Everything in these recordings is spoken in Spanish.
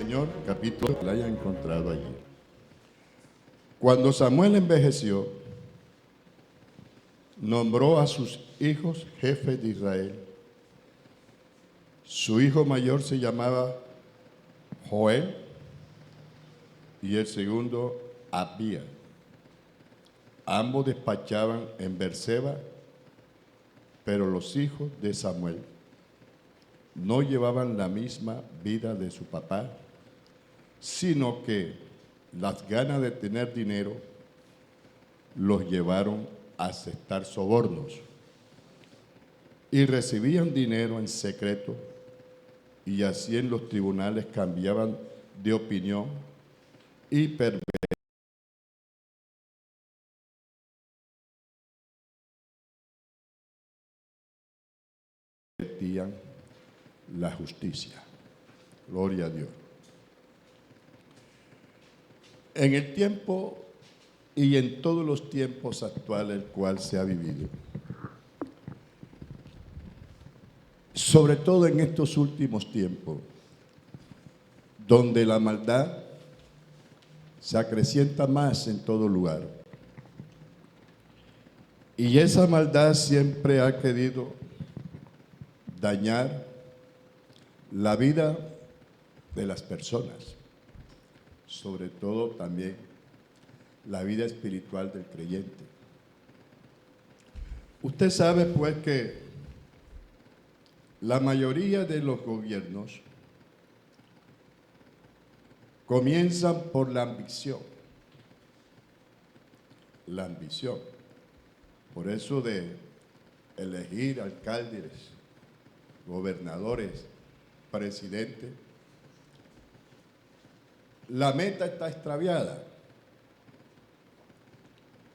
Señor, capítulo, la haya encontrado allí. Cuando Samuel envejeció, nombró a sus hijos jefes de Israel. Su hijo mayor se llamaba Joel y el segundo Abías. Ambos despachaban en Berseba, pero los hijos de Samuel no llevaban la misma vida de su papá, sino que las ganas de tener dinero los llevaron a aceptar sobornos y recibían dinero en secreto, y así en los tribunales cambiaban de opinión y pervertían la justicia. Gloria a Dios. En el tiempo y en todos los tiempos actuales el cual se ha vivido, sobre todo en estos últimos tiempos, donde la maldad se acrecienta más en todo lugar, y esa maldad siempre ha querido dañar la vida de las personas, sobre todo también la vida espiritual del creyente. Usted sabe pues que la mayoría de los gobiernos comienzan por la ambición. La ambición. Por eso de elegir alcaldes, gobernadores, presidentes, la meta está extraviada,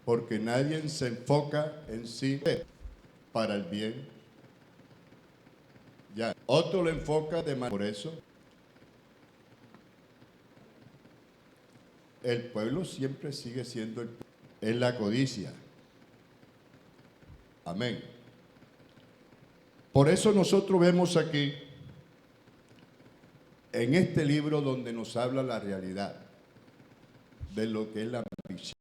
porque nadie se enfoca en sí para el bien. Ya, otro lo enfoca de manera. Por eso, el pueblo siempre sigue siendo en la codicia. Amén. Por eso nosotros vemos aquí, en este libro donde nos habla la realidad de lo que es la ambición.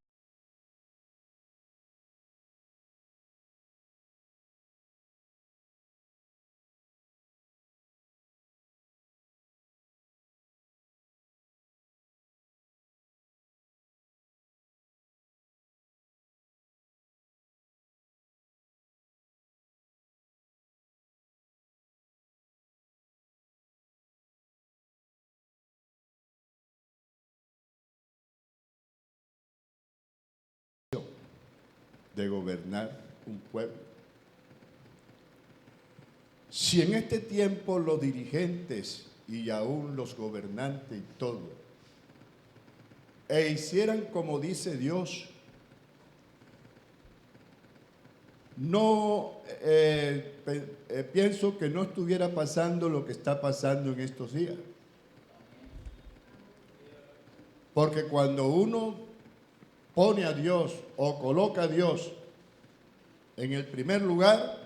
De gobernar un pueblo. Si en este tiempo los dirigentes y aún los gobernantes y todo, hicieran como dice Dios, no pienso que no estuviera pasando lo que está pasando en estos días. Porque cuando uno pone a Dios o coloca a Dios en el primer lugar,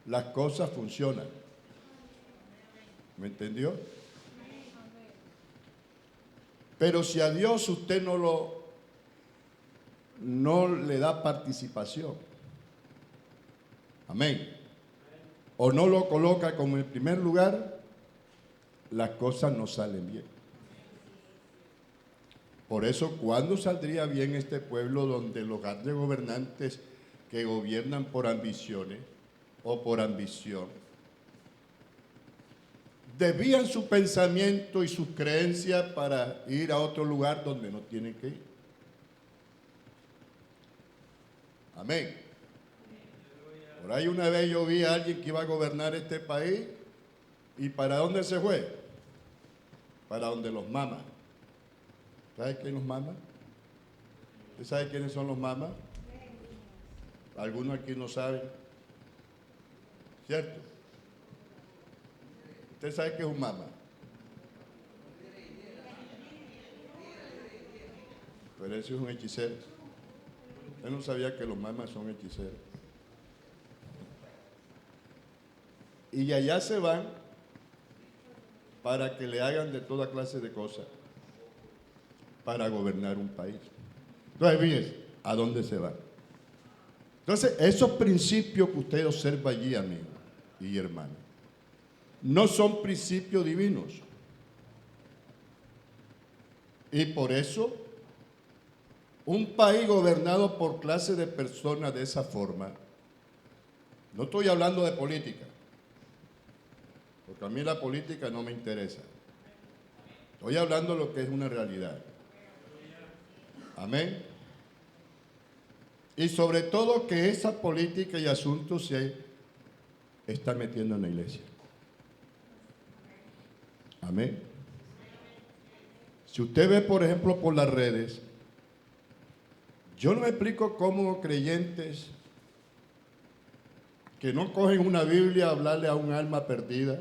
las cosas funcionan. ¿Me entendió? Pero si a Dios usted no le da participación, amén, o no lo coloca como el primer lugar, las cosas no salen bien. Por eso, ¿cuándo saldría bien este pueblo donde los grandes gobernantes que gobiernan por ambiciones o por ambición desvían su pensamiento y sus creencias para ir a otro lugar donde no tienen que ir? Amén. Por ahí una vez yo vi a alguien que iba a gobernar este país, ¿y para dónde se fue? Para donde los mamas. ¿Sabe quién los mama? ¿Usted sabe quiénes son los mamas? Algunos aquí no saben, ¿cierto? ¿Usted sabe qué es un mama? Pero ese es un hechicero. Usted no sabía que los mamas son hechiceros. Y allá se van para que le hagan de toda clase de cosas para gobernar un país. Entonces, fíjense, ¿a dónde se va? Entonces, esos principios que usted observa allí, amigos y hermanos, no son principios divinos. Y por eso, un país gobernado por clase de personas de esa forma, no estoy hablando de política, porque a mí la política no me interesa. Estoy hablando de lo que es una realidad. Amén. Y sobre todo que esa política y asuntos se está metiendo en la iglesia. Amén. Si usted ve, por ejemplo, por las redes, yo no me explico cómo creyentes que no cogen una Biblia a hablarle a un alma perdida,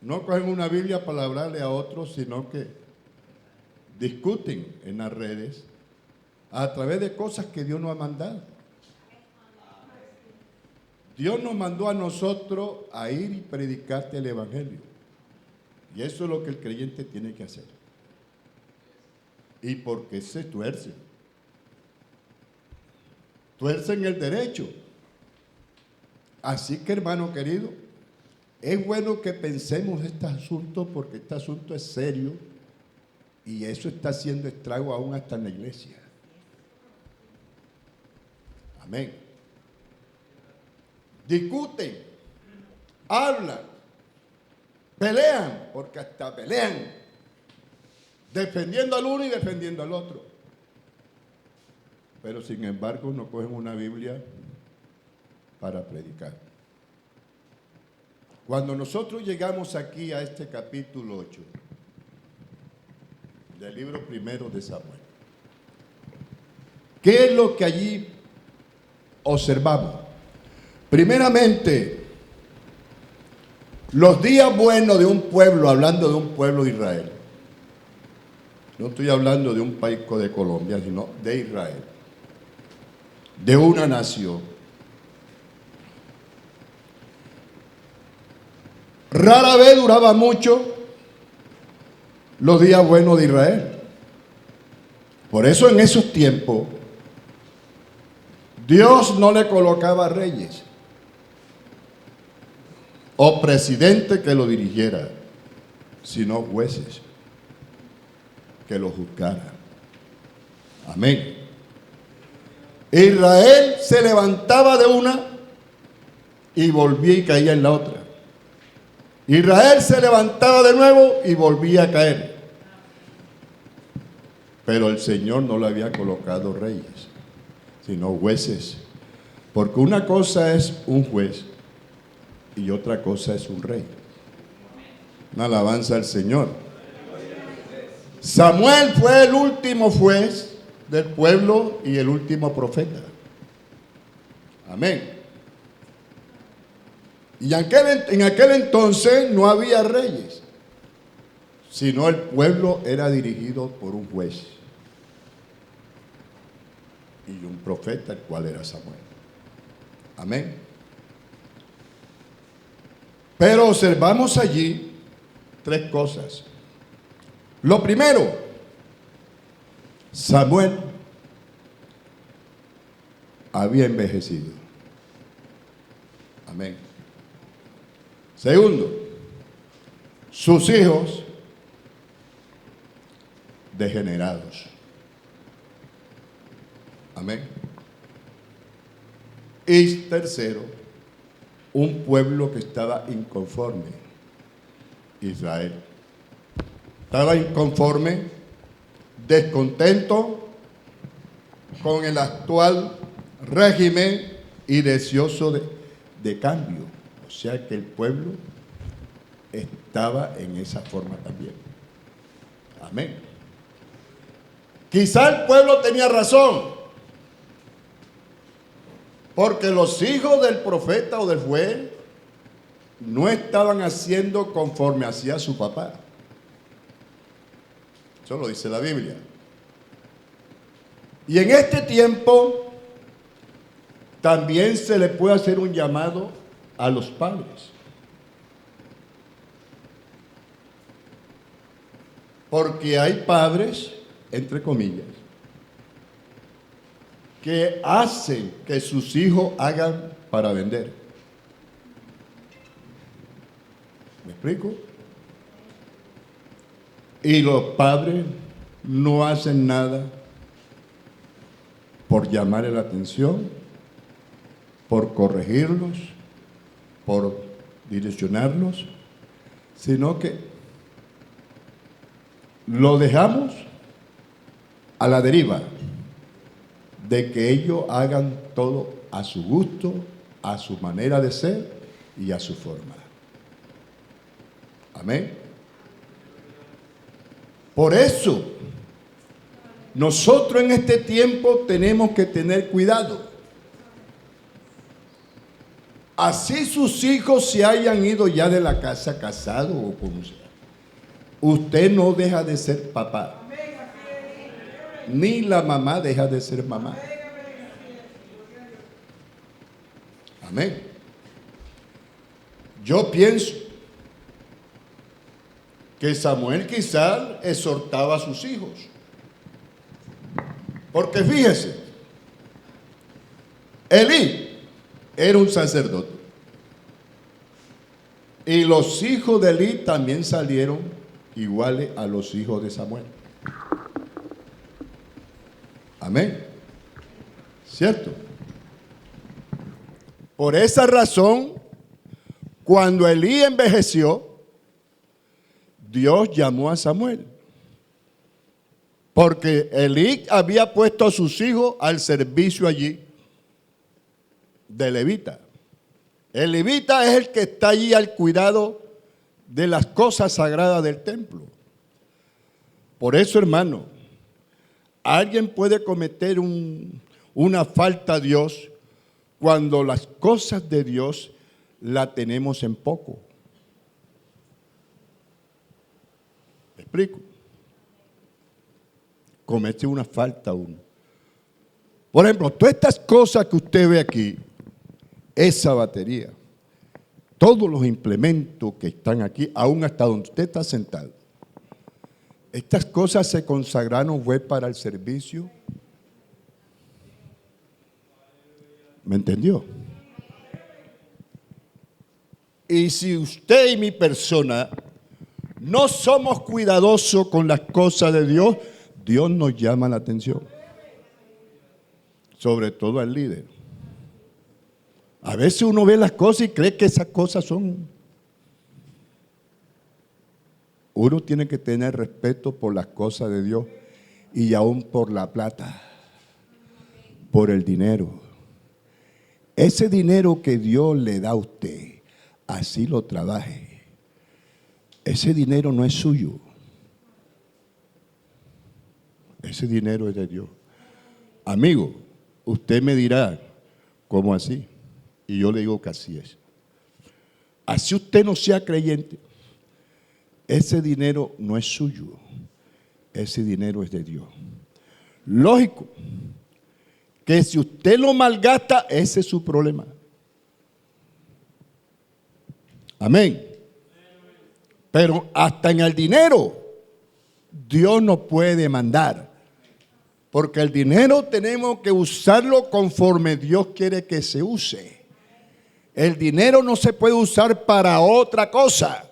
no cogen una Biblia para hablarle a otros, sino que discuten en las redes a través de cosas que Dios nos ha mandado. Dios nos mandó a nosotros a ir y predicarte el Evangelio. Y eso es lo que el creyente tiene que hacer. ¿Y por qué se tuercen? Tuercen el derecho. Así que, hermano querido, es bueno que pensemos este asunto porque este asunto es serio y eso está haciendo estrago aún hasta en la iglesia. Amén. Discuten, hablan, pelean, porque hasta pelean, defendiendo al uno y defendiendo al otro. Pero sin embargo no cogen una Biblia para predicar. Cuando nosotros llegamos aquí a este capítulo 8 del libro primero de Samuel, ¿qué es lo que allí observamos? Primeramente, los días buenos de un pueblo, hablando de un pueblo de Israel. No estoy hablando de un país de Colombia, sino de Israel, de una nación. Rara vez duraba mucho los días buenos de Israel. Por eso en esos tiempos Dios no le colocaba reyes o presidente que lo dirigiera, sino jueces que lo juzgaran. Amén. Israel se levantaba de una y volvía y caía en la otra. Israel se levantaba de nuevo y volvía a caer. Pero el Señor no le había colocado reyes, sino jueces. Porque una cosa es un juez y otra cosa es un rey. Una alabanza al Señor. Samuel fue el último juez del pueblo y el último profeta. Amén. Y en aquel entonces no había reyes, sino el pueblo era dirigido por un juez y un profeta, el cual era Samuel. Amén. Pero observamos allí tres cosas. Lo primero, Samuel había envejecido. Amén. Segundo, sus hijos degenerados. Amén. Y tercero, un pueblo que estaba inconforme. Israel. Estaba inconforme, descontento con el actual régimen y deseoso de cambio. O sea que el pueblo estaba en esa forma también. Amén. Quizá el pueblo tenía razón, porque los hijos del profeta o del juez no estaban haciendo conforme hacía su papá. Eso lo dice la Biblia. Y en este tiempo también se le puede hacer un llamado a los padres. Porque hay padres, entre comillas, que hacen que sus hijos hagan para vender. ¿Me explico? Y los padres no hacen nada por llamarle la atención, por corregirlos, por direccionarlos, sino que lo dejamos a la deriva de que ellos hagan todo a su gusto, a su manera de ser y a su forma. Amén. Por eso, nosotros en este tiempo tenemos que tener cuidado. Así sus hijos se hayan ido ya de la casa casados o como sea, usted no deja de ser papá. Ni la mamá deja de ser mamá. Amén. Yo pienso que Samuel quizás exhortaba a sus hijos. Porque fíjese, Elí era un sacerdote. Y los hijos de Elí también salieron iguales a los hijos de Samuel. Amén. ¿Cierto? Por esa razón, cuando Elí envejeció, Dios llamó a Samuel. Porque Elí había puesto a sus hijos al servicio allí de levita. El levita es el que está allí al cuidado de las cosas sagradas del templo. Por eso, hermano, alguien puede cometer una falta a Dios cuando las cosas de Dios la tenemos en poco. ¿Me explico? Comete una falta uno. Por ejemplo, todas estas cosas que usted ve aquí, esa batería, todos los implementos que están aquí, aún hasta donde usted está sentado, estas cosas se consagraron fue para el servicio. ¿Me entendió? Y si usted y mi persona no somos cuidadosos con las cosas de Dios, Dios nos llama la atención. Sobre todo al líder. A veces uno ve las cosas y cree que esas cosas son. Uno tiene que tener respeto por las cosas de Dios y aún por la plata, por el dinero. Ese dinero que Dios le da a usted, así lo trabaje. Ese dinero no es suyo. Ese dinero es de Dios. Amigo, usted me dirá, ¿cómo así? Y yo le digo que así es. Así usted no sea creyente, ese dinero no es suyo. Ese dinero es de Dios. Lógico que si usted lo malgasta, ese es su problema. Amén. Pero hasta en el dinero, Dios nos puede mandar. Porque el dinero tenemos que usarlo conforme Dios quiere que se use. El dinero no se puede usar para otra cosa.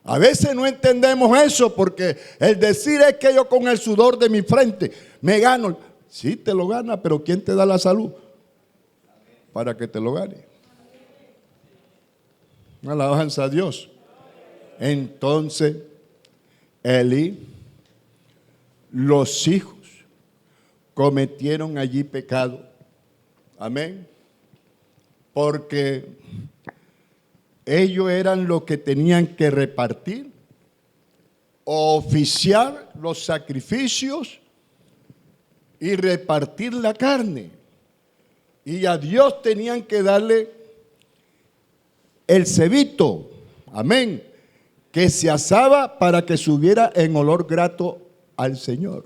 A veces no entendemos eso porque el decir es que yo con el sudor de mi frente me gano. Sí, te lo gana, pero ¿quién te da la salud para que te lo gane? Alabanza a Dios. Entonces, Elí, los hijos cometieron allí pecado. Amén. Porque ellos eran los que tenían que repartir, oficiar los sacrificios y repartir la carne. Y a Dios tenían que darle el cebito, amén, que se asaba para que subiera en olor grato al Señor.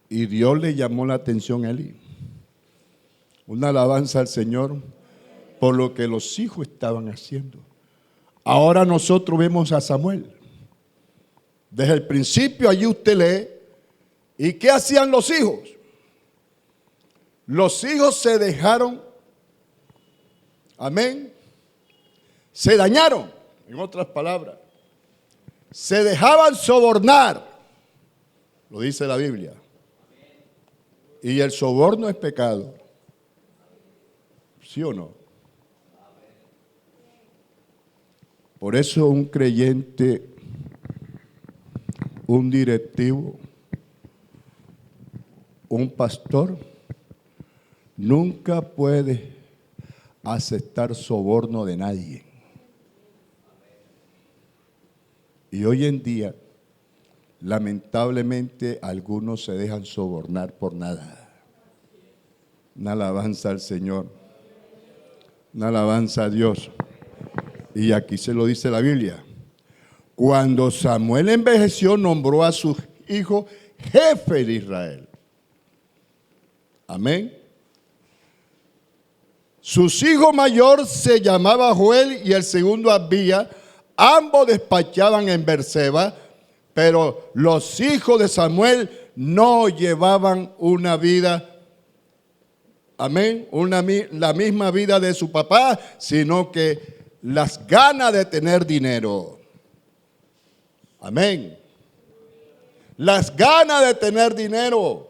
Y Dios le llamó la atención a Elí. Una alabanza al Señor por lo que los hijos estaban haciendo. Ahora nosotros vemos a Samuel. Desde el principio allí usted lee. ¿Y qué hacían los hijos? Los hijos se dejaron, amén, se dañaron, en otras palabras. Se dejaban sobornar, lo dice la Biblia. Y el soborno es pecado. ¿Sí o no? Por eso un creyente, un directivo, un pastor, nunca puede aceptar soborno de nadie. Y hoy en día, lamentablemente, algunos se dejan sobornar por nada. Una alabanza al Señor. Una alabanza a Dios. Y aquí se lo dice la Biblia. Cuando Samuel envejeció, nombró a su hijo jefe de Israel. Amén. Sus hijos mayor se llamaba Joel y el segundo Abías. Ambos despachaban en Berseba, pero los hijos de Samuel no llevaban una vida, amén, la misma vida de su papá, sino que las ganas de tener dinero. Amén. Las ganas de tener dinero.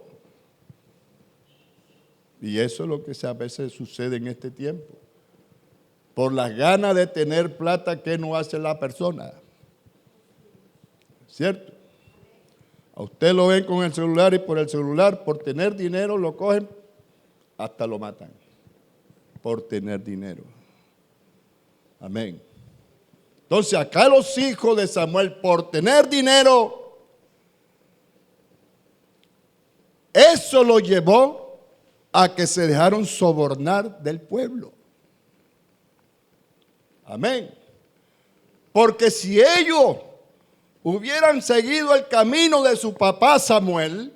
Y eso es lo que a veces sucede en este tiempo. Por las ganas de tener plata, ¿qué no hace la persona? ¿Cierto? A usted lo ven con el celular y por el celular, por tener dinero, lo cogen, hasta lo matan. Por tener dinero. Amén. Entonces acá los hijos de Samuel, por tener dinero, eso lo llevó a que se dejaron sobornar del pueblo. Amén. Porque si ellos hubieran seguido el camino de su papá Samuel,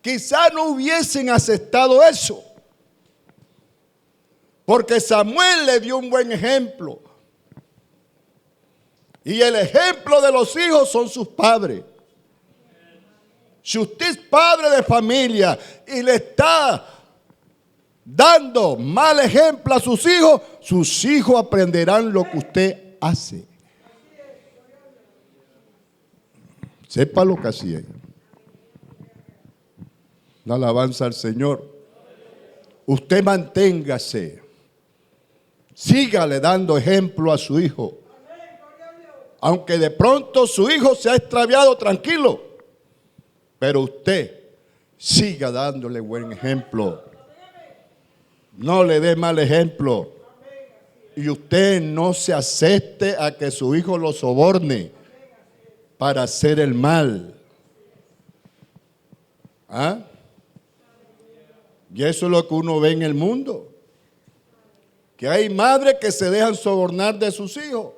quizá no hubiesen aceptado eso. Porque Samuel le dio un buen ejemplo. Y el ejemplo de los hijos son sus padres. Si usted es padre de familia y le está dando mal ejemplo a sus hijos aprenderán lo que usted hace. Sepa lo que hacía. La alabanza al Señor. Usted manténgase. Sígale dando ejemplo a su hijo. Aunque de pronto su hijo se ha extraviado, tranquilo. Pero usted siga dándole buen ejemplo. No le dé mal ejemplo. Y usted no se acepte a que su hijo lo soborne para hacer el mal. ¿Ah? Y eso es lo que uno ve en el mundo. Que hay madres que se dejan sobornar de sus hijos.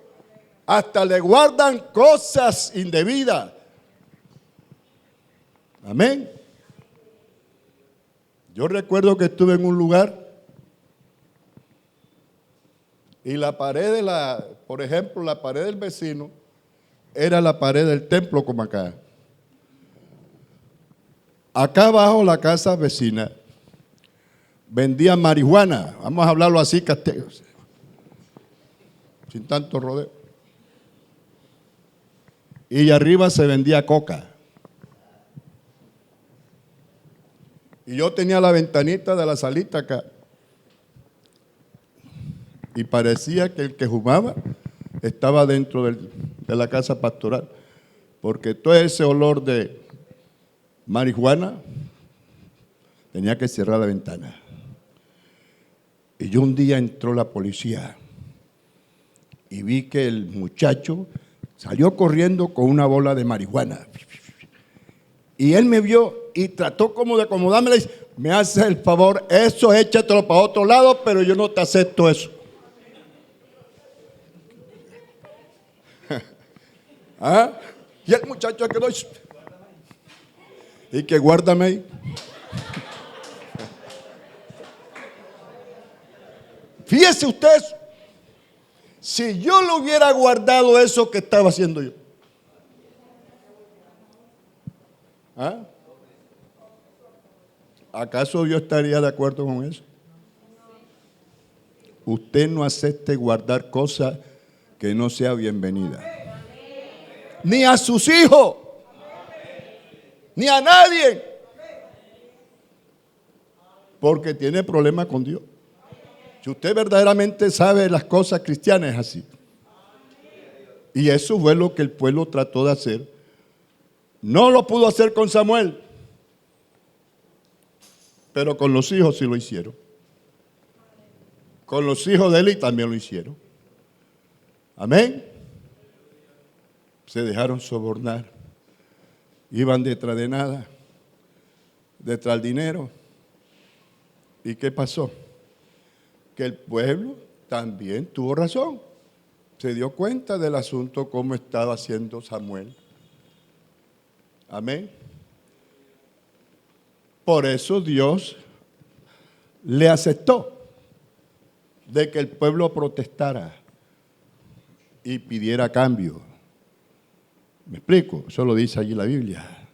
Hasta le guardan cosas indebidas. Amén. Yo recuerdo que estuve en un lugar y la pared por ejemplo, la pared del vecino era la pared del templo como acá. Acá abajo la casa vecina vendía marihuana, vamos a hablarlo así, sin tanto rodeo. Y arriba se vendía coca. Y yo tenía la ventanita de la salita acá. Y parecía que el que fumaba estaba dentro de la casa pastoral. Porque todo ese olor de marihuana tenía que cerrar la ventana. Y yo un día entró la policía y vi que el muchacho salió corriendo con una bola de marihuana. Y él me vio y trató como de acomodarme. Le dice, me haces el favor, eso échatelo para otro lado, pero yo no te acepto eso. ¿Ah? Y el muchacho quedó y que guárdame ahí. Fíjese usted, si yo lo hubiera guardado eso que estaba haciendo yo? ¿Ah? ¿Acaso yo estaría de acuerdo con eso? Usted no acepte guardar cosas que no sea bienvenida. Ni a sus hijos, ni a nadie. Porque tiene problemas con Dios. Si usted verdaderamente sabe las cosas cristianas, es así. Y eso fue lo que el pueblo trató de hacer. No lo pudo hacer con Samuel, pero con los hijos sí lo hicieron. Con los hijos de Eli también lo hicieron. Amén. Se dejaron sobornar. Iban detrás de nada, detrás del dinero. ¿Y qué pasó? Que el pueblo también tuvo razón. Se dio cuenta del asunto como estaba haciendo Samuel. Amén. Por eso Dios le aceptó de que el pueblo protestara y pidiera cambio. ¿Me explico? Eso lo dice allí la Biblia.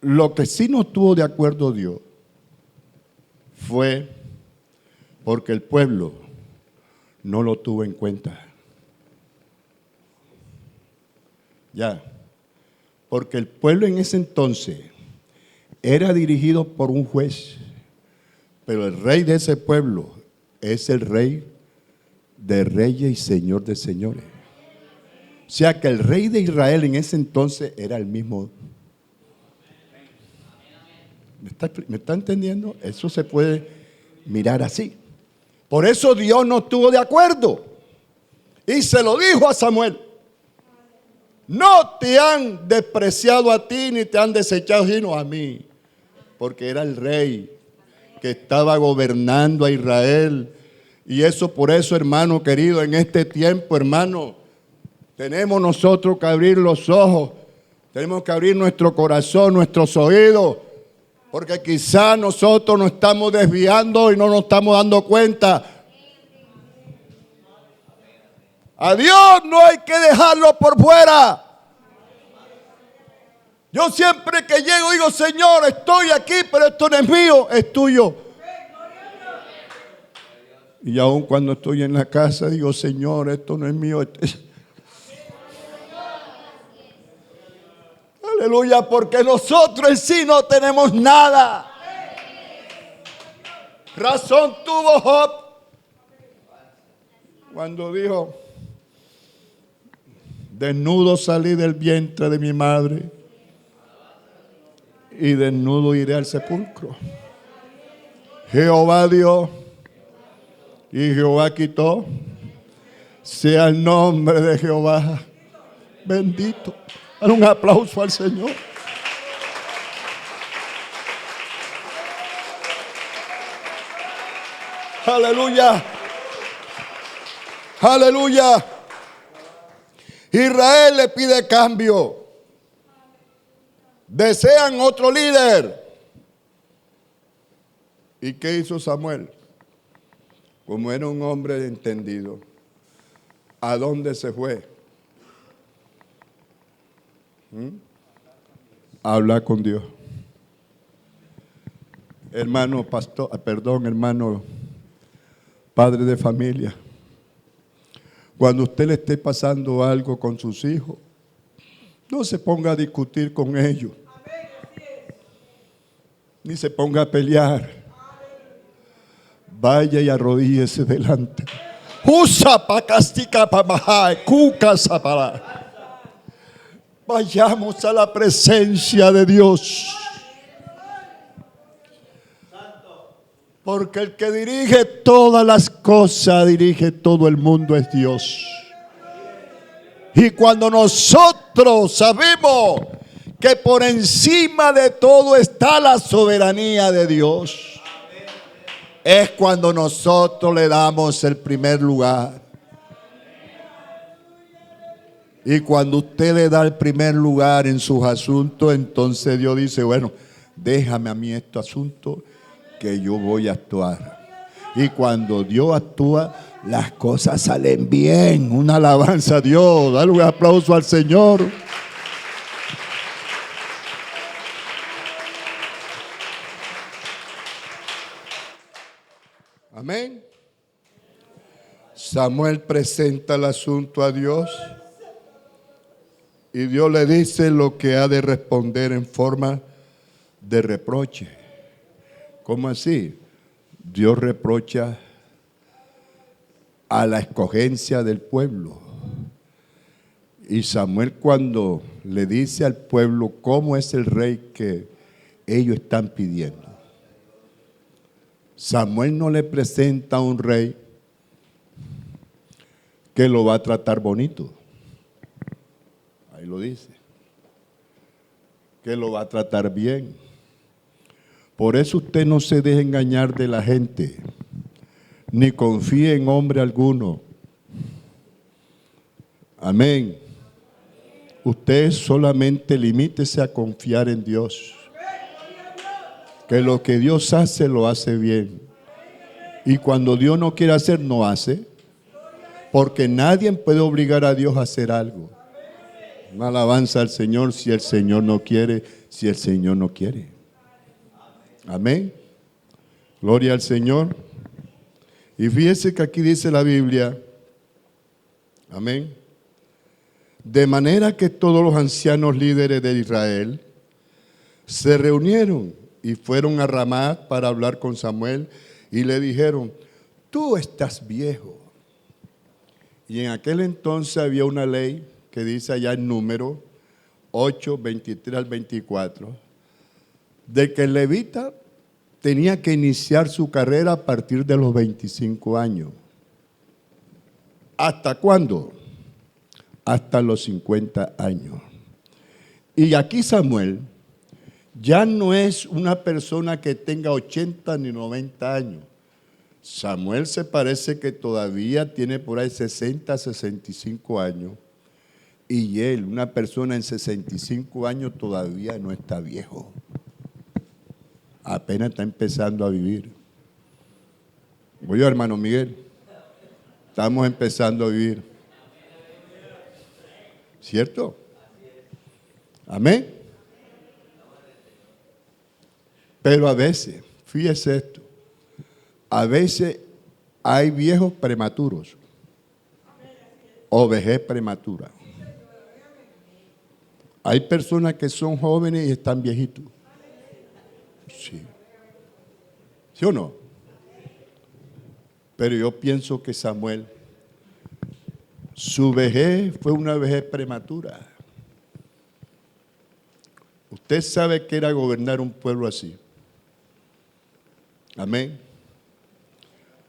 Lo que sí no estuvo de acuerdo Dios fue porque el pueblo no lo tuvo en cuenta. Ya, porque el pueblo en ese entonces era dirigido por un juez, pero el rey de ese pueblo es el rey de reyes y señor de señores. O sea que el rey de Israel en ese entonces era el mismo. ¿Me está entendiendo? Eso se puede mirar así. Por eso Dios no estuvo de acuerdo. Y se lo dijo a Samuel. No te han despreciado a ti ni te han desechado sino a mí. Porque era el rey que estaba gobernando a Israel. Y eso por eso, hermano querido, en este tiempo, hermano, tenemos nosotros que abrir los ojos. Tenemos que abrir nuestro corazón, nuestros oídos. Porque quizá nosotros nos estamos desviando y no nos estamos dando cuenta. A Dios no hay que dejarlo por fuera. Yo siempre que llego digo, Señor, estoy aquí, pero esto no es mío, es tuyo. Y aun cuando estoy en la casa digo, Señor, esto no es mío. Aleluya, porque nosotros en sí no tenemos nada. Razón tuvo Job cuando dijo, desnudo salí del vientre de mi madre y desnudo iré al sepulcro. Jehová dio y Jehová quitó. Sea el nombre de Jehová bendito. Dale un aplauso al Señor. Aleluya. Aleluya. Israel le pide cambio. Desean otro líder. ¿Y qué hizo Samuel? Como era un hombre entendido, ¿a dónde se fue? A hablar con Dios. Hermano pastor, hermano padre de familia, cuando usted le esté pasando algo con sus hijos, no se ponga a discutir con ellos, ni se ponga a pelear. Vaya y arrodíllese delante. Vayamos a la presencia de Dios. Porque el que dirige todas las cosas, dirige todo el mundo, es Dios. Y cuando nosotros sabemos que por encima de todo está la soberanía de Dios, es cuando nosotros le damos el primer lugar. Y cuando usted le da el primer lugar en sus asuntos, entonces Dios dice, bueno, déjame a mí este asunto que yo voy a actuar. Y cuando Dios actúa, las cosas salen bien. Una alabanza a Dios. Dale un aplauso al Señor. Amén. Samuel presenta el asunto a Dios y Dios le dice lo que ha de responder en forma de reproche. ¿Cómo así? Dios reprocha a la escogencia del pueblo. Y Samuel, cuando le dice al pueblo cómo es el rey que ellos están pidiendo, Samuel no le presenta a un rey que lo va a tratar bonito. Ahí lo dice. Que lo va a tratar bien. Por eso usted no se deje engañar de la gente, ni confíe en hombre alguno. Amén. Usted solamente limítese a confiar en Dios. Que lo que Dios hace, lo hace bien. Y cuando Dios no quiere hacer, no hace. Porque nadie puede obligar a Dios a hacer algo. Una alabanza al Señor si el Señor no quiere, si el Señor no quiere. Amén. Gloria al Señor. Y fíjese que aquí dice la Biblia, amén, de manera que todos los ancianos líderes de Israel se reunieron y fueron a Ramá para hablar con Samuel y le dijeron, tú estás viejo. Y en aquel entonces había una ley que dice allá en Número 8, 23 al 24, de que el levita tenía que iniciar su carrera a partir de los 25 años. ¿Hasta cuándo? Hasta los 50 años. Y aquí Samuel ya no es una persona que tenga 80 ni 90 años. Samuel se parece que todavía tiene por ahí 60, 65 años. Y él, una persona en 65 años, todavía no está viejo. Apenas está empezando a vivir. Oye, hermano Miguel, estamos empezando a vivir. ¿Cierto? Amén. Pero a veces, fíjese esto, a veces hay viejos prematuros o vejez prematura. Hay personas que son jóvenes y están viejitos. Sí. ¿Sí o no? Pero yo pienso que Samuel, su vejez fue una vejez prematura. Usted sabe que era gobernar un pueblo así. Amén.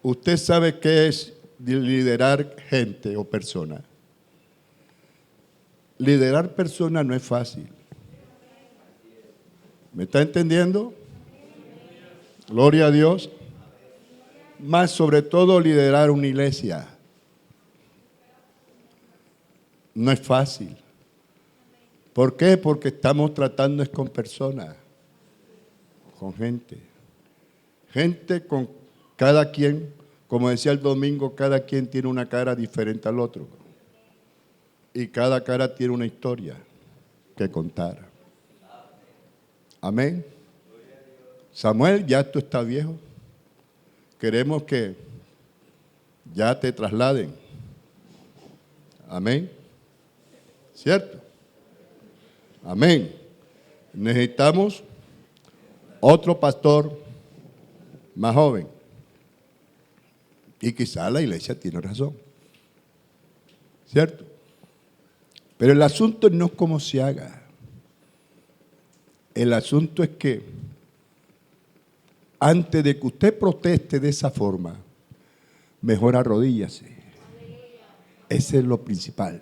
Usted sabe qué es liderar gente o personas. Liderar personas no es fácil. ¿Me está entendiendo? Gloria a Dios. Más sobre todo liderar una iglesia. No es fácil. ¿Por qué? Porque estamos tratando es con personas, con gente. Gente con cada quien, como decía el domingo, cada quien tiene una cara diferente al otro. Y cada cara tiene una historia que contar. Amén. Samuel, ya tú estás viejo. Queremos que ya te trasladen. Amén. ¿Cierto? Amén. Necesitamos otro pastor más joven. Y quizá la iglesia tiene razón. ¿Cierto? Pero el asunto no es cómo se haga. El asunto es que antes de que usted proteste de esa forma, mejor arrodíllase. Ese es lo principal.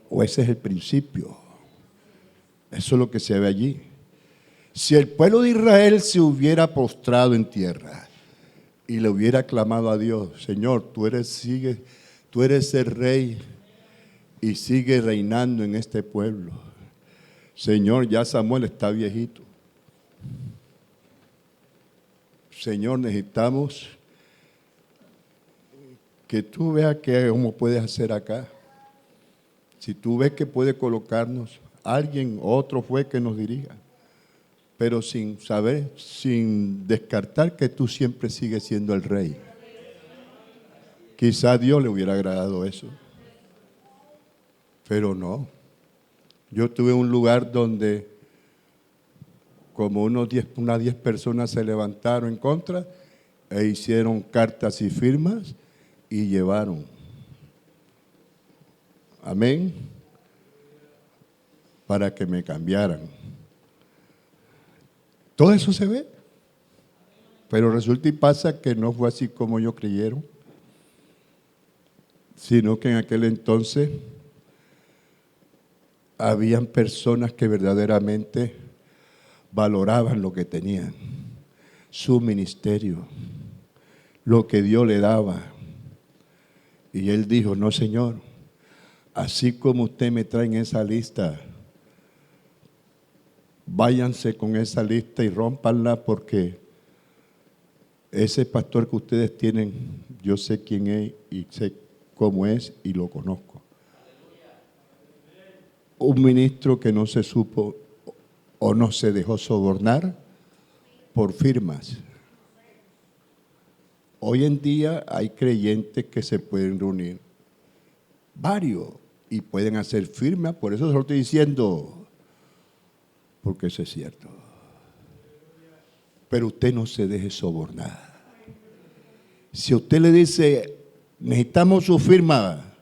O ese es el principio. Eso es lo que se ve allí. Si el pueblo de Israel se hubiera postrado en tierra y le hubiera clamado a Dios, Señor, tú eres el rey y sigue reinando en este pueblo. Señor, ya Samuel está viejito. Señor, necesitamos que tú veas cómo puedes hacer acá. Si tú ves que puede colocarnos alguien, otro juez que nos dirija, pero sin saber, sin descartar que tú siempre sigues siendo el rey. Quizá a Dios le hubiera agradado eso, pero no. Yo tuve un lugar donde como unas 10 personas se levantaron en contra e hicieron cartas y firmas y llevaron. Amén. Para que me cambiaran. Todo eso se ve. Pero resulta y pasa que no fue así como ellos creyeron, sino que en aquel entonces habían personas que verdaderamente valoraban lo que tenían, su ministerio, lo que Dios le daba. Y él dijo, no, Señor, así como usted me trae en esa lista, váyanse con esa lista y rómpanla, porque ese pastor que ustedes tienen, yo sé quién es y sé cómo es y lo conozco. Un ministro que no se supo o no se dejó sobornar por firmas. Hoy en día hay creyentes que se pueden reunir, varios, y pueden hacer firmas, por eso se lo estoy diciendo, porque eso es cierto. Pero usted no se deje sobornar. Si usted le dice, necesitamos su firma,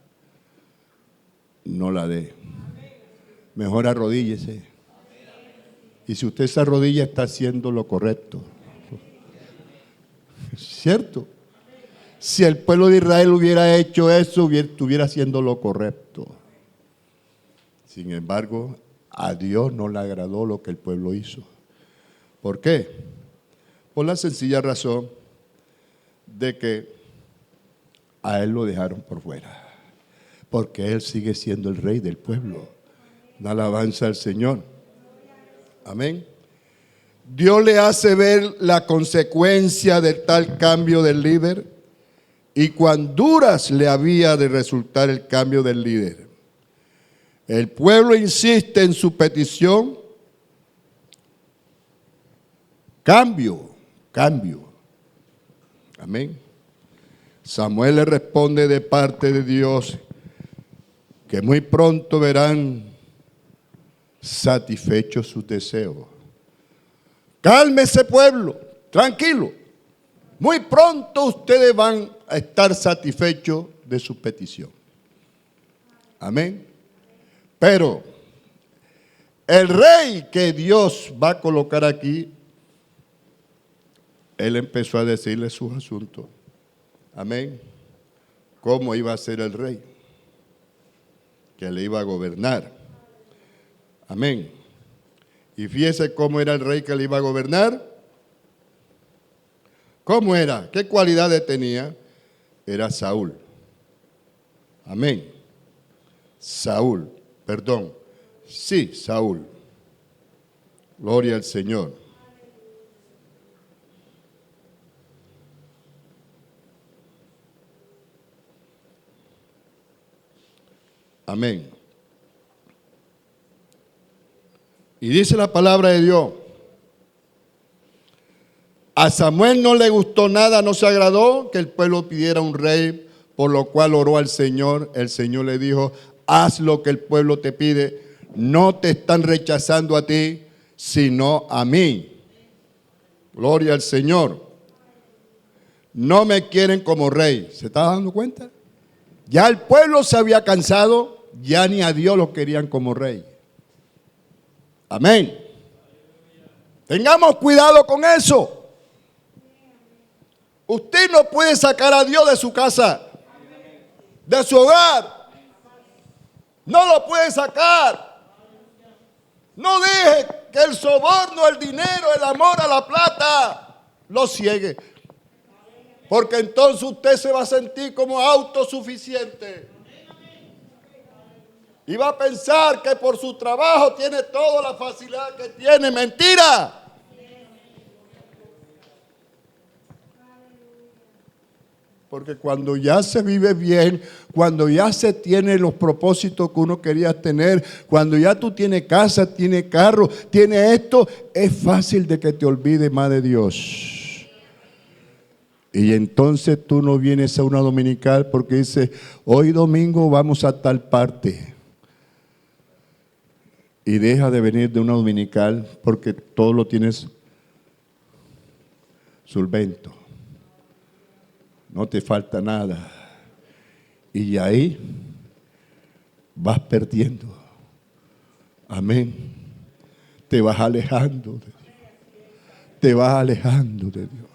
no la dé. Mejor arrodíllese. Y si usted se arrodilla, está haciendo lo correcto. ¿Cierto? Si el pueblo de Israel hubiera hecho eso, estuviera haciendo lo correcto. Sin embargo, a Dios no le agradó lo que el pueblo hizo. ¿Por qué? Por la sencilla razón de que a él lo dejaron por fuera. Porque él sigue siendo el rey del pueblo. Una alabanza al Señor. Amén. Dios le hace ver la consecuencia de tal cambio del líder y cuán duras le había de resultar el cambio del líder. El pueblo insiste en su petición. Cambio. Amén. Samuel le responde de parte de Dios que muy pronto verán satisfechos sus deseos. Cálmese, pueblo, tranquilo. Muy pronto ustedes van a estar satisfechos de su petición. Amén. Pero el rey que Dios va a colocar aquí, él empezó a decirle sus asuntos. Amén. ¿Cómo iba a ser el rey? Que le iba a gobernar. Amén. Y fíjese cómo era el rey que le iba a gobernar. ¿Cómo era? ¿Qué cualidades tenía? Era Saúl. Amén. Saúl. Sí, Saúl. Gloria al Señor. Amén. Y dice la palabra de Dios. A Samuel no le gustó nada, no se agradó que el pueblo pidiera un rey, por lo cual oró al Señor. El Señor le dijo, haz lo que el pueblo te pide. No te están rechazando a ti, sino a mí. Gloria al Señor. No me quieren como rey. ¿Se está dando cuenta? Ya el pueblo se había cansado, ya ni a Dios lo querían como rey. Amén. Tengamos cuidado con eso. Usted no puede sacar a Dios de su casa, de su hogar. No lo puede sacar. No deje que el soborno, el dinero, el amor a la plata lo ciegue. Porque entonces usted se va a sentir como autosuficiente. Y va a pensar que por su trabajo tiene toda la facilidad que tiene. ¡Mentira! Porque cuando ya se vive bien, cuando ya se tiene los propósitos que uno quería tener, cuando ya tú tienes casa, tienes carro, tienes esto, es fácil de que te olvides más de Dios. Y entonces tú no vienes a una dominical porque dices, hoy domingo vamos a tal parte. Y deja de venir de una dominical porque todo lo tienes solvento. No te falta nada. Y ahí vas perdiendo. Amén. Te vas alejando de Dios. Te vas alejando de Dios.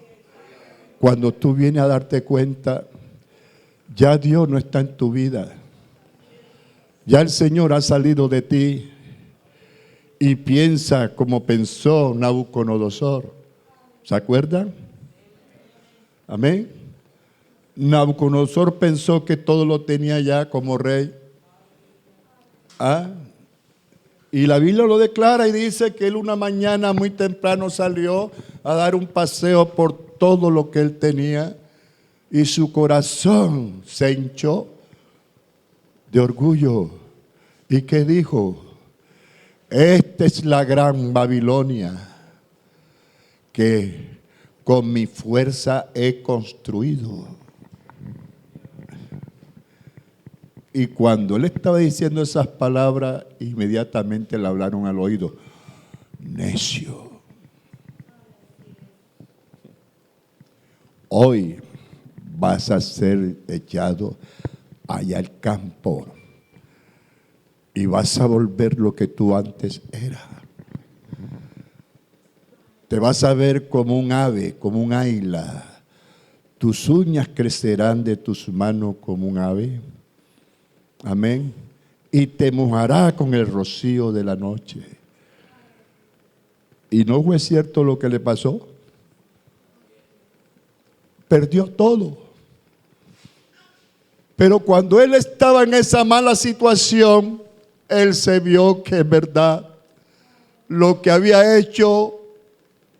Cuando tú vienes a darte cuenta, ya Dios no está en tu vida. Ya el Señor ha salido de ti. Y piensa como pensó Nabucodonosor. ¿Se acuerdan? Amén. Nabucodonosor pensó que todo lo tenía ya como rey. Y la Biblia lo declara y dice que él una mañana muy temprano salió a dar un paseo por todo lo que él tenía y su corazón se hinchó de orgullo. ¿Y qué dijo? Esta es la gran Babilonia que con mi fuerza he construido. Y cuando él estaba diciendo esas palabras, inmediatamente le hablaron al oído. Necio. Hoy vas a ser echado allá al campo. Y vas a volver lo que tú antes eras. Te vas a ver como un ave, como un águila. Tus uñas crecerán de tus manos como un ave. Amén. Y te mojará con el rocío de la noche. ¿Y no fue cierto lo que le pasó? Perdió todo. Pero cuando él estaba en esa mala situación, él se vio que es verdad. Lo que había hecho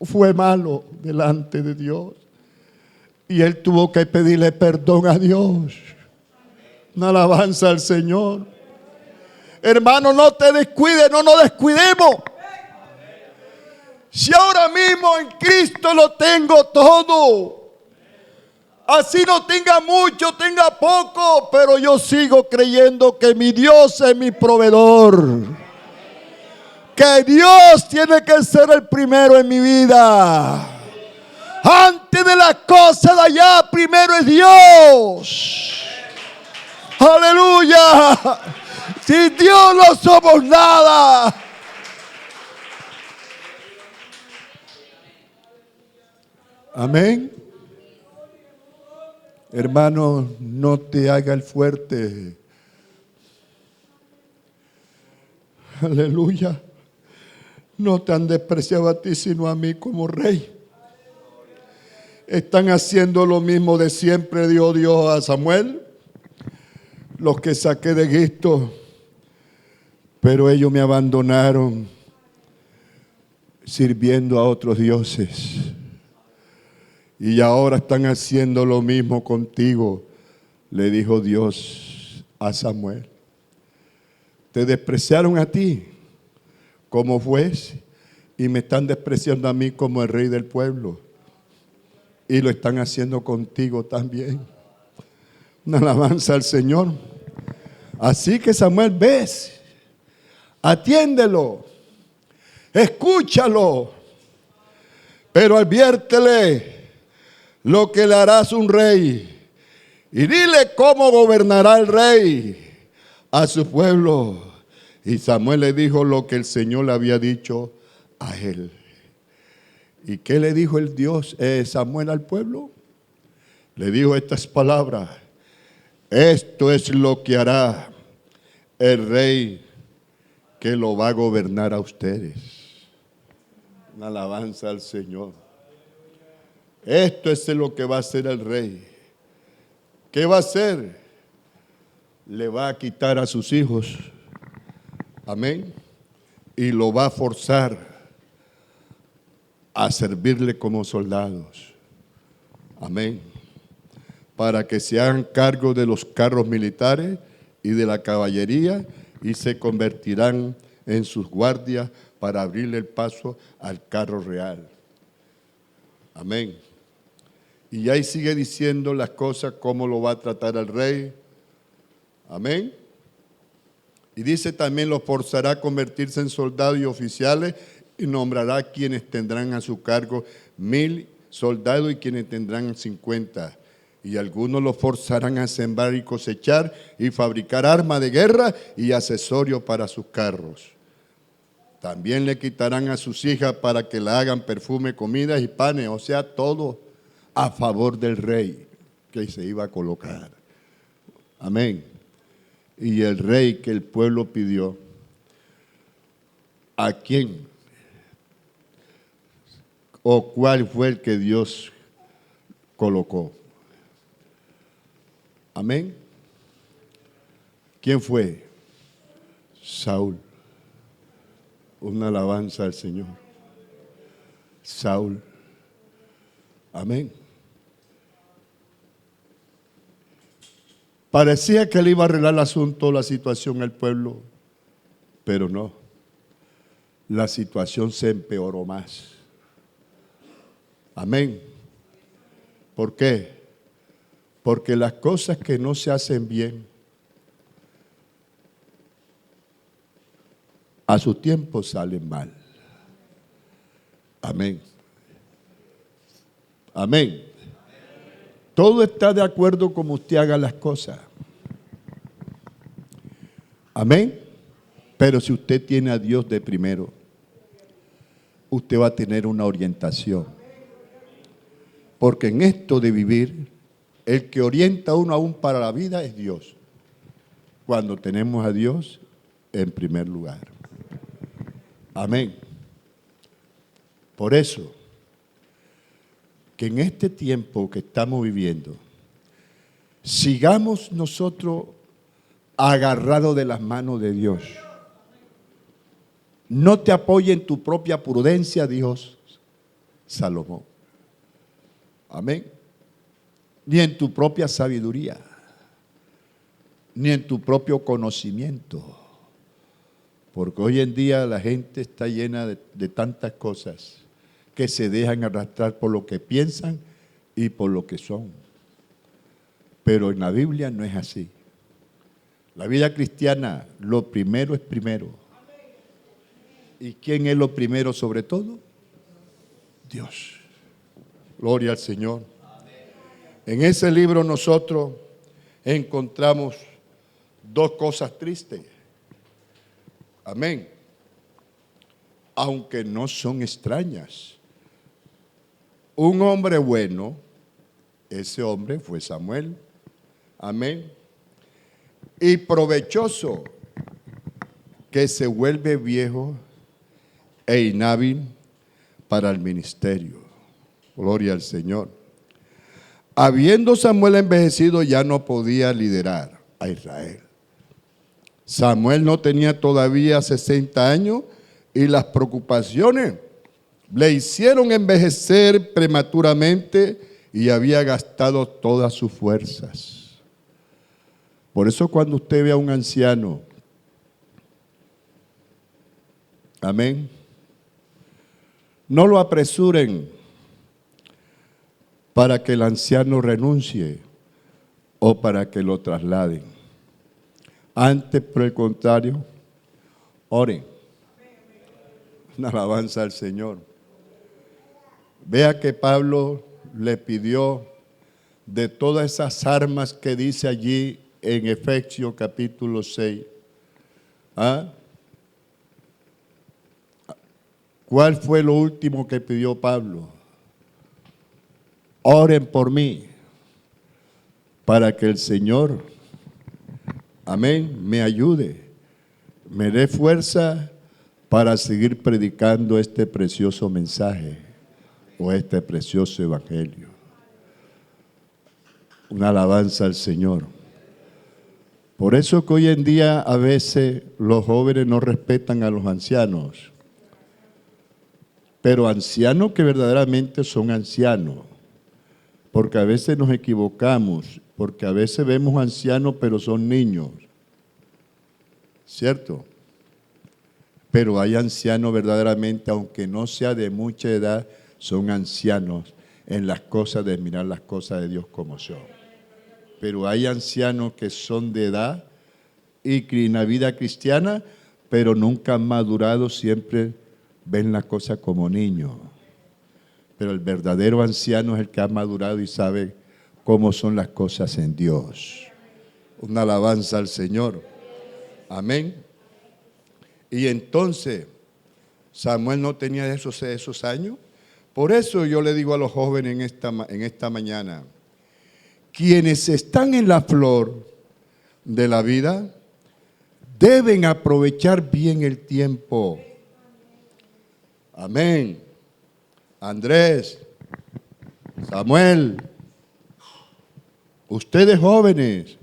fue malo delante de Dios. Y él tuvo que pedirle perdón a Dios. Una alabanza al Señor. Hermano, no te descuides, no nos descuidemos. Si ahora mismo en Cristo lo tengo todo, así no tenga mucho, tenga poco, pero yo sigo creyendo que mi Dios es mi proveedor. Que Dios tiene que ser el primero en mi vida. Antes de las cosas de allá, primero es Dios. Aleluya. Sin Dios no somos nada. Amén. Hermano, no te haga el fuerte. Aleluya. No te han despreciado a ti, sino a mí como rey. Están haciendo lo mismo de siempre, dio Dios a Samuel. Los que saqué de Egipto, pero ellos me abandonaron sirviendo a otros dioses. Y ahora están haciendo lo mismo contigo, le dijo Dios a Samuel. Te despreciaron a ti como juez y me están despreciando a mí como el rey del pueblo. Y lo están haciendo contigo también. Una alabanza al Señor. Así que Samuel, ves, atiéndelo, escúchalo, pero adviértele lo que le harás un rey y dile cómo gobernará el rey a su pueblo. Y Samuel le dijo lo que el Señor le había dicho a él. ¿Y qué le dijo el Dios Samuel al pueblo? Le dijo estas palabras. Esto es lo que hará el rey que lo va a gobernar a ustedes. Una alabanza al Señor. Esto es lo que va a hacer el rey. ¿Qué va a hacer? Le va a quitar a sus hijos. Amén. Y lo va a forzar a servirle como soldados. Amén. para que se hagan cargo de los carros militares y de la caballería y se convertirán en sus guardias para abrirle el paso al carro real. Amén. Y ahí sigue diciendo las cosas, cómo lo va a tratar el rey. Amén. Y dice también, los forzará a convertirse en soldados y oficiales y nombrará quienes tendrán a su cargo 1000 soldados y quienes tendrán 50. Y algunos los forzarán a sembrar y cosechar y fabricar armas de guerra y accesorios para sus carros. También le quitarán a sus hijas para que le hagan perfume, comidas y panes, o sea, todo a favor del rey que se iba a colocar. Amén. Y el rey que el pueblo pidió, ¿a quién? ¿O cuál fue el que Dios colocó? Amén. ¿Quién fue? Saúl. Una alabanza al Señor. Saúl. Amén. Parecía que él iba a arreglar el asunto, la situación al pueblo, pero no. La situación se empeoró más. Amén. ¿Por qué? Porque las cosas que no se hacen bien, a su tiempo salen mal. Amén. Amén. Todo está de acuerdo como usted haga las cosas. Amén. Pero si usted tiene a Dios de primero, usted va a tener una orientación. Porque en esto de vivir, el que orienta a uno aún para la vida es Dios. Cuando tenemos a Dios en primer lugar. Amén. Por eso, que en este tiempo que estamos viviendo, sigamos nosotros agarrados de las manos de Dios. No te apoye en tu propia prudencia, Dios, Salomón. Amén. Ni en tu propia sabiduría, ni en tu propio conocimiento. Porque hoy en día la gente está llena de tantas cosas que se dejan arrastrar por lo que piensan y por lo que son. Pero en la Biblia no es así. La vida cristiana, lo primero es primero. ¿Y quién es lo primero sobre todo? Dios. Gloria al Señor. En ese libro nosotros encontramos dos cosas tristes. Amén. Aunque no son extrañas. Un hombre bueno, ese hombre fue Samuel. Amén. Y provechoso, que se vuelve viejo e inhábil para el ministerio. Gloria al Señor. Habiendo Samuel envejecido, ya no podía liderar a Israel. Samuel no tenía todavía 60 años y las preocupaciones le hicieron envejecer prematuramente y había gastado todas sus fuerzas. Por eso cuando usted ve a un anciano, amén, no lo apresuren para que el anciano renuncie o para que lo trasladen. Antes, por el contrario, oren. Una alabanza al Señor. Vea que Pablo le pidió de todas esas armas que dice allí en Efesios capítulo 6. ¿Ah? ¿Cuál fue lo último que pidió Pablo? Oren por mí para que el Señor, amén, me ayude, me dé fuerza para seguir predicando este precioso mensaje o este precioso evangelio. Una alabanza al Señor. Por eso que hoy en día a veces los jóvenes no respetan a los ancianos, pero ancianos que verdaderamente son ancianos. porque a veces nos equivocamos, porque a veces vemos ancianos pero son niños, ¿cierto? Pero hay ancianos verdaderamente, aunque no sea de mucha edad, son ancianos en las cosas de mirar las cosas de Dios como son. Pero hay ancianos que son de edad y en la vida cristiana, pero nunca han madurado, siempre ven las cosas como niños. Pero el verdadero anciano es el que ha madurado y sabe cómo son las cosas en Dios. Una alabanza al Señor. Amén. Y entonces, Samuel no tenía esos años. Por eso yo le digo a los jóvenes en esta mañana, quienes están en la flor de la vida, deben aprovechar bien el tiempo. Amén. Andrés, Samuel, ustedes jóvenes,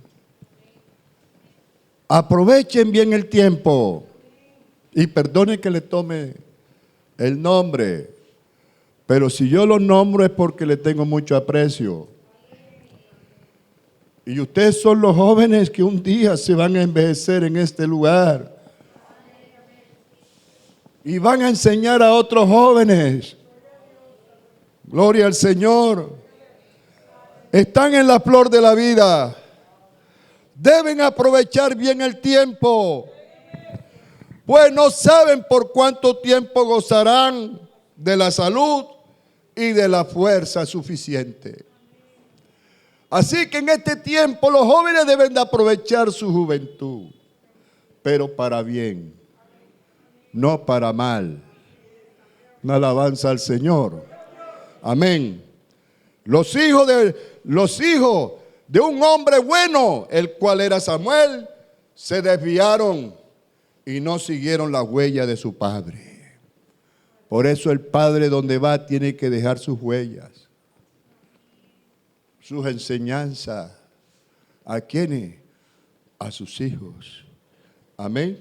aprovechen bien el tiempo. Y perdone que le tome el nombre, pero si yo lo nombro es porque le tengo mucho aprecio. Y ustedes son los jóvenes que un día se van a envejecer en este lugar. Y van a enseñar a otros jóvenes. Gloria al Señor. Están en la flor de la vida. Deben aprovechar bien el tiempo. Pues no saben por cuánto tiempo gozarán de la salud y de la fuerza suficiente. Así que en este tiempo los jóvenes deben de aprovechar su juventud, pero para bien, no para mal. Una alabanza al Señor. Amén. Los hijos de un hombre bueno, el cual era Samuel, se desviaron y no siguieron la huella de su padre. Por eso el padre donde va tiene que dejar sus huellas, sus enseñanzas. ¿A quiénes? A sus hijos. Amén.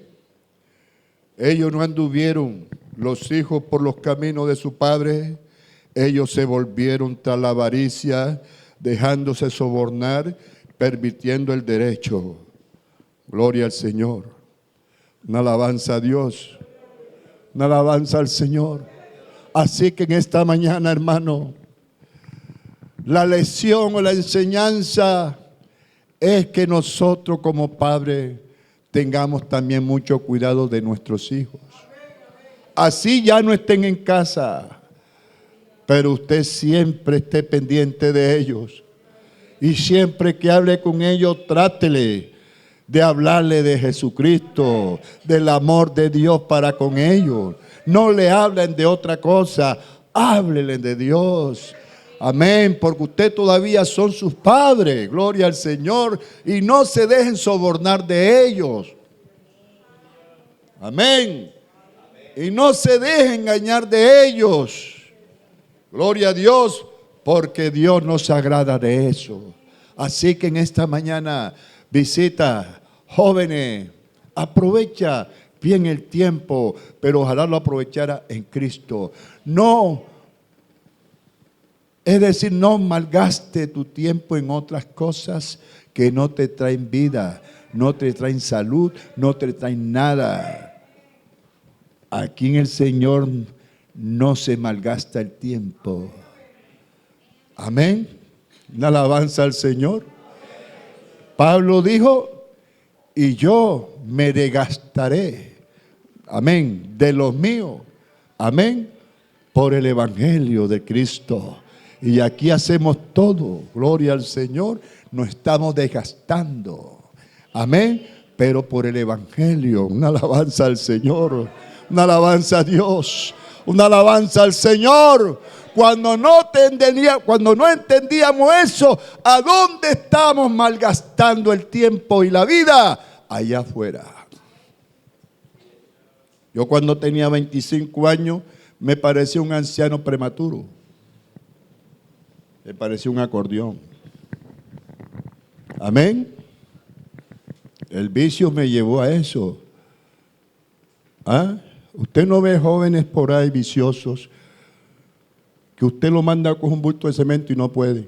Ellos no anduvieron, los hijos, por los caminos de su padre. Ellos se volvieron tras la avaricia, dejándose sobornar, permitiendo el derecho. Gloria al Señor. Una alabanza a Dios. Una alabanza al Señor. Así que en esta mañana, hermano, la lección o la enseñanza es que nosotros como padres tengamos también mucho cuidado de nuestros hijos. Así ya no estén en casa, pero usted siempre esté pendiente de ellos. Y siempre que hable con ellos, trátele de hablarle de Jesucristo, del amor de Dios para con ellos. No le hablen de otra cosa, háblenle de Dios. Amén, porque usted todavía son sus padres, gloria al Señor, y no se dejen sobornar de ellos. Amén. Y no se dejen engañar de ellos. Gloria a Dios, porque Dios no se agrada de eso. Así que en esta mañana, visita, jóvenes, aprovecha bien el tiempo, pero ojalá lo aprovechara en Cristo. No, es decir, no malgaste tu tiempo en otras cosas que no te traen vida, no te traen salud, no te traen nada. Aquí en el Señor no se malgasta el tiempo. Amén. Una alabanza al Señor. Pablo dijo, y yo me desgastaré, amén, de los míos, amén, por el Evangelio de Cristo. Y aquí hacemos todo, gloria al Señor, nos estamos desgastando, amén, pero por el Evangelio. Una alabanza al Señor, una alabanza a Dios, una alabanza al Señor. Cuando no entendíamos eso, ¿a dónde estamos malgastando el tiempo y la vida? Allá afuera. Yo cuando tenía 25 años me parecía un anciano prematuro. Me parecía un acordeón. Amén. El vicio me llevó a eso. ¿Ah? Usted no ve jóvenes por ahí viciosos que usted lo manda con un bulto de cemento y no puede.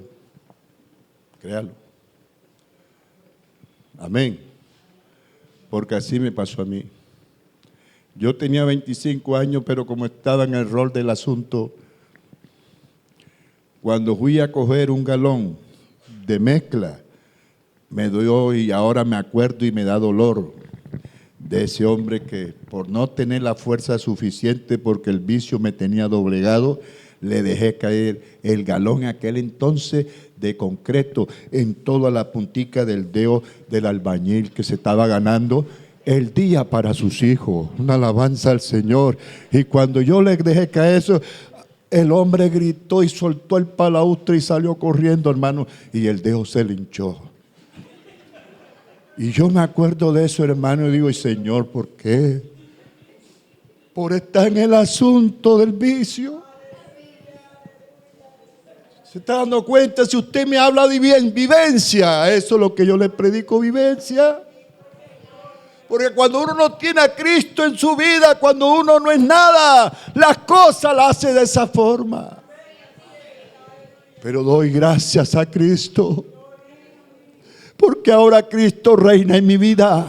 Créalo. Amén. Porque así me pasó a mí. Yo tenía 25 años, pero como estaba en el rol del asunto, cuando fui a coger un galón de mezcla, me dio, y ahora me acuerdo y me da dolor, de ese hombre que por no tener la fuerza suficiente, porque el vicio me tenía doblegado, le dejé caer el galón en aquel entonces de concreto en toda la puntica del dedo del albañil que se estaba ganando el día para sus hijos. Una alabanza al Señor. Y cuando yo le dejé caer eso, el hombre gritó y soltó el palaustre y salió corriendo, hermano, y el dedo se le hinchó. Y yo me acuerdo de eso, hermano, y digo, Señor, ¿por qué? Por estar en el asunto del vicio. ¿Se está dando cuenta? Si usted me habla de vivencia, eso es lo que yo le predico, vivencia. Porque cuando uno no tiene a Cristo en su vida, cuando uno no es nada, las cosas las hace de esa forma. Pero doy gracias a Cristo, porque ahora Cristo reina en mi vida.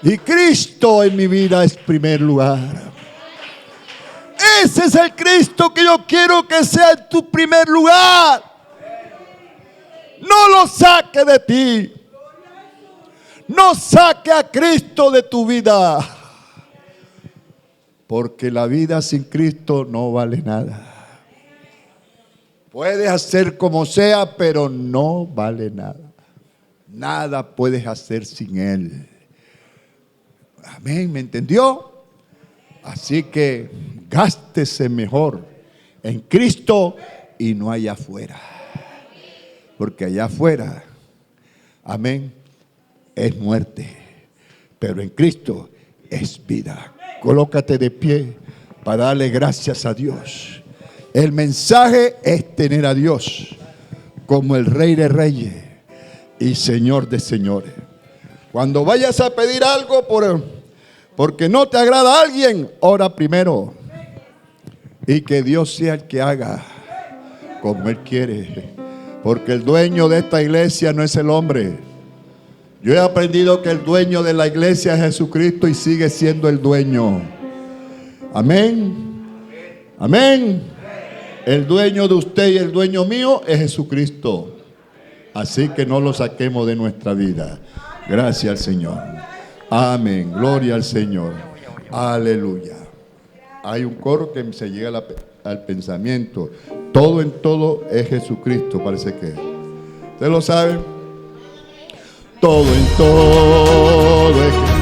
Y Cristo en mi vida es primer lugar. Ese es el Cristo que yo quiero que sea en tu primer lugar. No lo saque de ti. No saque a Cristo de tu vida. Porque la vida sin Cristo no vale nada. Puedes hacer como sea, pero no vale nada. Nada puedes hacer sin Él. Amén, ¿me entendió? Así que gástese mejor en Cristo y no allá afuera. Porque allá afuera, amén, es muerte. Pero en Cristo es vida. Colócate de pie para darle gracias a Dios. El mensaje es tener a Dios como el Rey de Reyes y Señor de Señores. Cuando vayas a pedir algo porque no te agrada a alguien, ora primero. Y que Dios sea el que haga como Él quiere. Porque el dueño de esta iglesia no es el hombre. Yo he aprendido que el dueño de la iglesia es Jesucristo y sigue siendo el dueño. Amén. Amén. El dueño de usted y el dueño mío es Jesucristo. Así que no lo saquemos de nuestra vida. Gracias al Señor. Amén. Gloria al Señor. Aleluya. Hay un coro que se llega al pensamiento. Todo en todo es Jesucristo, parece que. ¿Usted lo sabe? Todo en todo es Jesucristo.